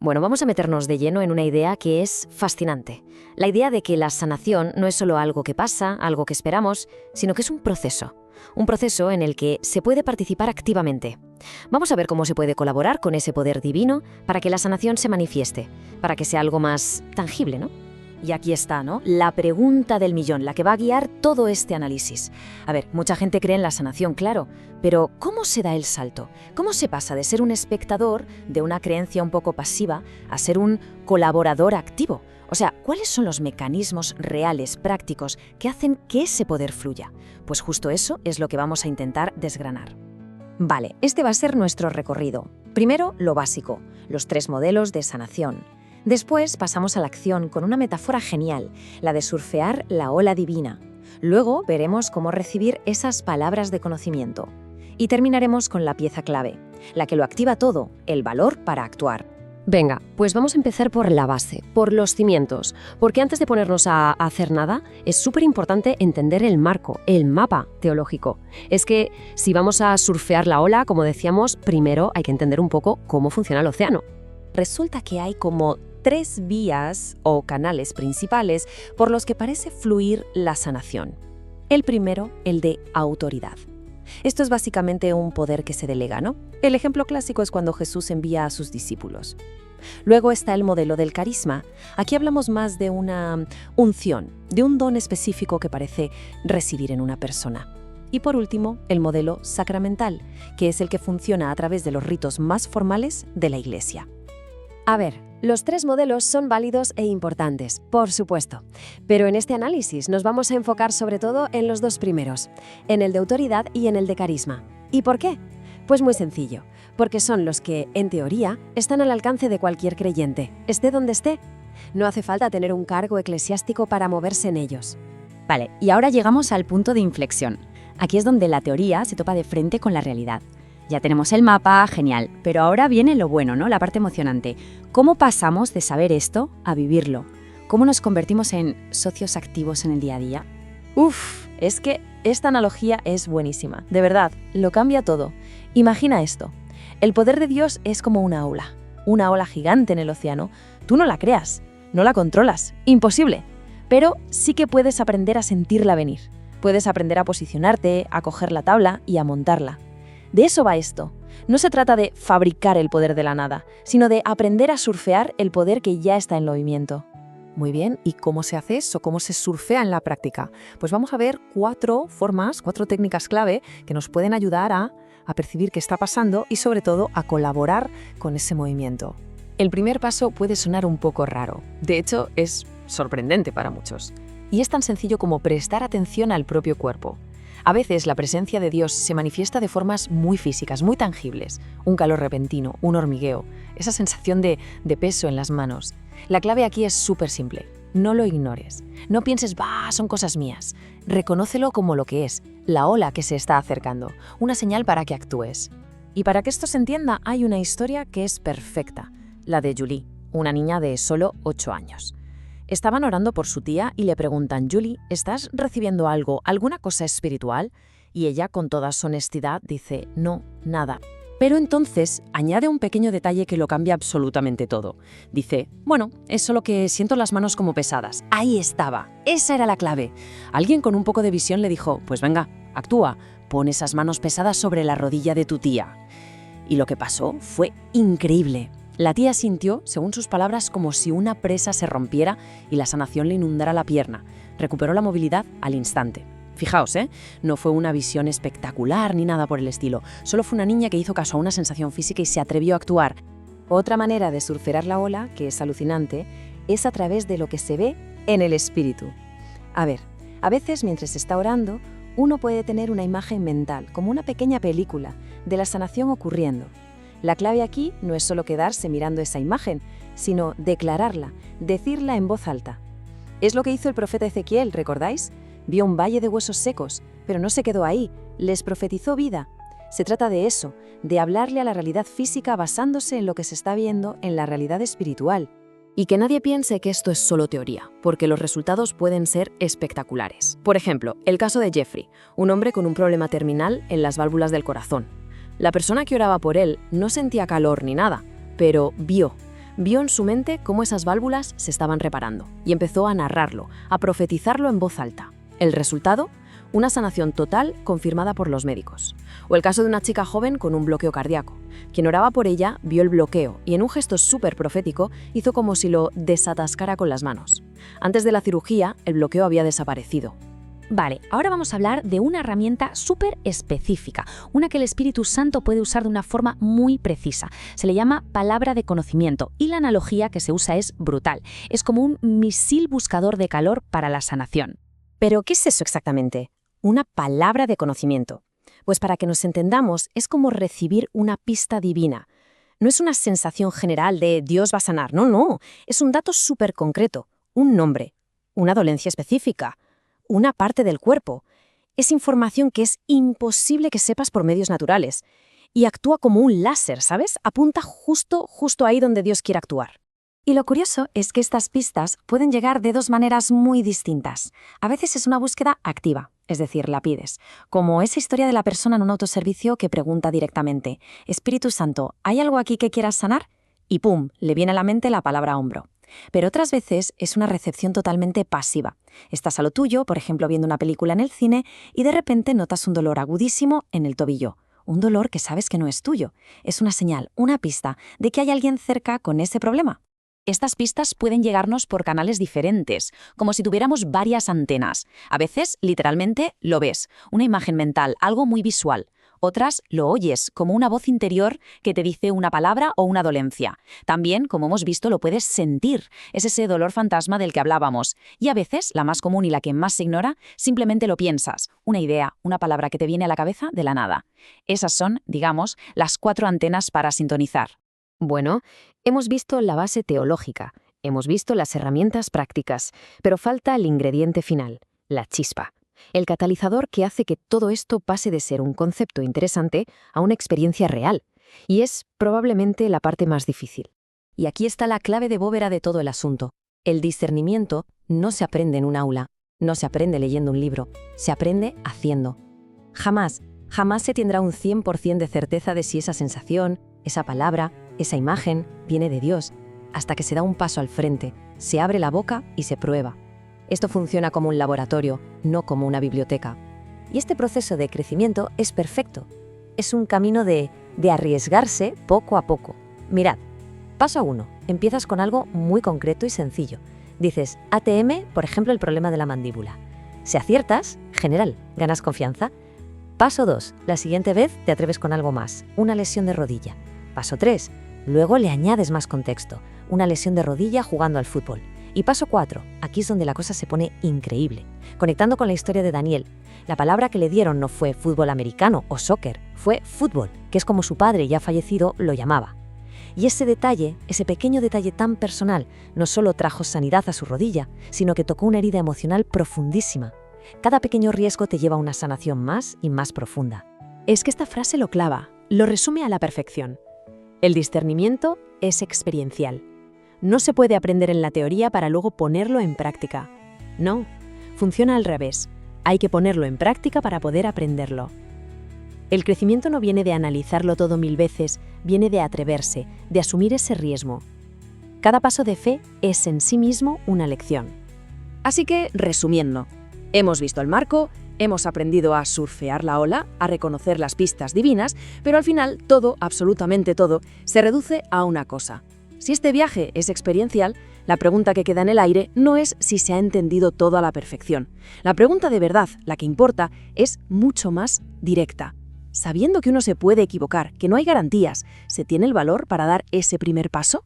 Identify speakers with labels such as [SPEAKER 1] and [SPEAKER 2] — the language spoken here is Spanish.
[SPEAKER 1] Bueno, vamos a meternos de lleno en una idea que es fascinante. La idea de que la sanación no es solo algo que pasa, algo que esperamos, sino que es un proceso. Un proceso en el que se puede participar activamente. Vamos a ver cómo se puede colaborar con ese poder divino para que la sanación se manifieste, para que sea algo más tangible, ¿no?
[SPEAKER 2] Y aquí está, ¿no? La pregunta del millón, la que va a guiar todo este análisis. A ver, mucha gente cree en la sanación, claro, pero ¿cómo se da el salto? ¿Cómo se pasa de ser un espectador, de una creencia un poco pasiva, a ser un colaborador activo? O sea, ¿cuáles son los mecanismos reales, prácticos, que hacen que ese poder fluya? Pues justo eso es lo que vamos a intentar desgranar. Vale, este va a ser nuestro recorrido. Primero, lo básico, los 3 modelos de sanación. Después pasamos a la acción con una metáfora genial, la de surfear la ola divina. Luego veremos cómo recibir esas palabras de conocimiento. Y terminaremos con la pieza clave, la que lo activa todo, el valor para actuar.
[SPEAKER 1] Venga, pues vamos a empezar por la base, por los cimientos, porque antes de ponernos a hacer nada, es súper importante entender el marco, el mapa teológico. Es que si vamos a surfear la ola, como decíamos, primero hay que entender un poco cómo funciona el océano.
[SPEAKER 2] Resulta que hay como 3 vías o canales principales por los que parece fluir la sanación. El primero, el de autoridad. Esto es básicamente un poder que se delega, ¿no? El ejemplo clásico es cuando Jesús envía a sus discípulos. Luego está el modelo del carisma. Aquí hablamos más de una unción, de un don específico que parece recibir en una persona. Y por último, el modelo sacramental, que es el que funciona a través de los ritos más formales de la Iglesia.
[SPEAKER 1] A ver, los 3 modelos son válidos e importantes, por supuesto. Pero en este análisis nos vamos a enfocar sobre todo en los 2 primeros, en el de autoridad y en el de carisma. ¿Y por qué? Pues muy sencillo, porque son los que, en teoría, están al alcance de cualquier creyente, esté donde esté. No hace falta tener un cargo eclesiástico para moverse en ellos.
[SPEAKER 2] Vale, y ahora llegamos al punto de inflexión. Aquí es donde la teoría se topa de frente con la realidad. Ya tenemos el mapa, genial, pero ahora viene lo bueno, ¿no? La parte emocionante. ¿Cómo pasamos de saber esto a vivirlo? ¿Cómo nos convertimos en socios activos en el día a día?
[SPEAKER 3] Es que esta analogía es buenísima. De verdad, lo cambia todo. Imagina esto. El poder de Dios es como una ola gigante en el océano. Tú no la creas, no la controlas, imposible. Pero sí que puedes aprender a sentirla venir. Puedes aprender a posicionarte, a coger la tabla y a montarla. De eso va esto. No se trata de fabricar el poder de la nada, sino de aprender a surfear el poder que ya está en movimiento.
[SPEAKER 4] Muy bien, ¿y cómo se hace eso? ¿Cómo se surfea en la práctica? Pues vamos a ver 4 formas, 4 técnicas clave que nos pueden ayudar a percibir qué está pasando y sobre todo a colaborar con ese movimiento. El primer paso puede sonar un poco raro. De hecho, es sorprendente para muchos. Y es tan sencillo como prestar atención al propio cuerpo. A veces la presencia de Dios se manifiesta de formas muy físicas, muy tangibles. Un calor repentino, un hormigueo, esa sensación de peso en las manos. La clave aquí es súper simple. No lo ignores. No pienses, son cosas mías. Reconócelo como lo que es, la ola que se está acercando, una señal para que actúes. Y para que esto se entienda, hay una historia que es perfecta, la de Julie, una niña de solo 8 años. Estaban orando por su tía y le preguntan, Julie, ¿estás recibiendo algo, alguna cosa espiritual? Y ella, con toda su honestidad, dice, no, nada. Pero entonces añade un pequeño detalle que lo cambia absolutamente todo. Dice, bueno, es solo que siento las manos como pesadas. Ahí estaba, esa era la clave. Alguien con un poco de visión le dijo, pues venga, actúa, pon esas manos pesadas sobre la rodilla de tu tía. Y lo que pasó fue increíble. La tía sintió, según sus palabras, como si una presa se rompiera y la sanación le inundara la pierna. Recuperó la movilidad al instante. Fijaos, no fue una visión espectacular ni nada por el estilo. Solo fue una niña que hizo caso a una sensación física y se atrevió a actuar. Otra manera de surfear la ola, que es alucinante, es a través de lo que se ve en el espíritu. A ver, a veces mientras está orando, uno puede tener una imagen mental, como una pequeña película, de la sanación ocurriendo. La clave aquí no es solo quedarse mirando esa imagen, sino declararla, decirla en voz alta. Es lo que hizo el profeta Ezequiel, ¿recordáis? Vio un valle de huesos secos, pero no se quedó ahí, les profetizó vida. Se trata de eso, de hablarle a la realidad física basándose en lo que se está viendo en la realidad espiritual. Y que nadie piense que esto es solo teoría, porque los resultados pueden ser espectaculares. Por ejemplo, el caso de Jeffrey, un hombre con un problema terminal en las válvulas del corazón. La persona que oraba por él no sentía calor ni nada, pero vio.
[SPEAKER 1] Vio en su mente cómo esas válvulas se estaban reparando y empezó a narrarlo, a profetizarlo en voz alta. El resultado, una sanación total confirmada por los médicos. O el caso de una chica joven con un bloqueo cardíaco. Quien oraba por ella vio el bloqueo y en un gesto súper profético hizo como si lo desatascara con las manos. Antes de la cirugía, el bloqueo había desaparecido.
[SPEAKER 5] Vale, ahora vamos a hablar de una herramienta súper específica, una que el Espíritu Santo puede usar de una forma muy precisa. Se le llama palabra de conocimiento y la analogía que se usa es brutal. Es como un misil buscador de calor para la sanación.
[SPEAKER 2] ¿Pero qué es eso exactamente? Una palabra de conocimiento. Pues para que nos entendamos, es como recibir una pista divina. No es una sensación general de Dios va a sanar, no. Es un dato súper concreto, un nombre, una dolencia específica, una parte del cuerpo. Es información que es imposible que sepas por medios naturales. Y actúa como un láser, ¿sabes? Apunta justo ahí donde Dios quiere actuar.
[SPEAKER 5] Y lo curioso es que estas pistas pueden llegar de dos maneras muy distintas. A veces es una búsqueda activa, es decir, la pides, como esa historia de la persona en un autoservicio que pregunta directamente: Espíritu Santo, ¿hay algo aquí que quieras sanar? Y ¡pum!, le viene a la mente la palabra hombro. Pero otras veces es una recepción totalmente pasiva. Estás a lo tuyo, por ejemplo, viendo una película en el cine, y de repente notas un dolor agudísimo en el tobillo. Un dolor que sabes que no es tuyo. Es una señal, una pista de que hay alguien cerca con ese problema. Estas pistas pueden llegarnos por canales diferentes, como si tuviéramos varias antenas. A veces, literalmente, lo ves, una imagen mental, algo muy visual. Otras lo oyes, como una voz interior que te dice una palabra o una dolencia. También, como hemos visto, lo puedes sentir. Es ese dolor fantasma del que hablábamos. Y a veces, la más común y la que más se ignora, simplemente lo piensas. Una idea, una palabra que te viene a la cabeza de la nada. Esas son, digamos, las 4 antenas para sintonizar.
[SPEAKER 1] Bueno, hemos visto la base teológica, hemos visto las herramientas prácticas, pero falta el ingrediente final, la chispa. El catalizador que hace que todo esto pase de ser un concepto interesante a una experiencia real. Y es probablemente la parte más difícil. Y aquí está la clave de bóveda de todo el asunto. El discernimiento no se aprende en un aula, no se aprende leyendo un libro, se aprende haciendo. Jamás se tendrá un 100% de certeza de si esa sensación, esa palabra, esa imagen viene de Dios, hasta que se da un paso al frente, se abre la boca y se prueba. Esto funciona como un laboratorio, no como una biblioteca. Y este proceso de crecimiento es perfecto. Es un camino de arriesgarse poco a poco. Mirad, paso 1. Empiezas con algo muy concreto y sencillo. Dices, ATM, por ejemplo, el problema de la mandíbula. Si aciertas, general, ganas confianza. Paso 2. La siguiente vez te atreves con algo más, una lesión de rodilla. Paso 3. Luego le añades más contexto, una lesión de rodilla jugando al fútbol. Y paso 4, aquí es donde la cosa se pone increíble. Conectando con la historia de Daniel, la palabra que le dieron no fue fútbol americano o soccer, fue fútbol, que es como su padre ya fallecido lo llamaba. Y ese detalle, ese pequeño detalle tan personal, no solo trajo sanidad a su rodilla, sino que tocó una herida emocional profundísima. Cada pequeño riesgo te lleva a una sanación más y más profunda. Es que esta frase lo clava, lo resume a la perfección. El discernimiento es experiencial. No se puede aprender en la teoría para luego ponerlo en práctica. No, funciona al revés. Hay que ponerlo en práctica para poder aprenderlo. El crecimiento no viene de analizarlo todo 1000 veces, viene de atreverse, de asumir ese riesgo. Cada paso de fe es en sí mismo una lección. Así que, resumiendo, hemos visto el marco, hemos aprendido a surfear la ola, a reconocer las pistas divinas, pero al final todo, absolutamente todo, se reduce a una cosa. Si este viaje es experiencial, la pregunta que queda en el aire no es si se ha entendido todo a la perfección. La pregunta de verdad, la que importa, es mucho más directa. Sabiendo que uno se puede equivocar, que no hay garantías, ¿se tiene el valor para dar ese primer paso?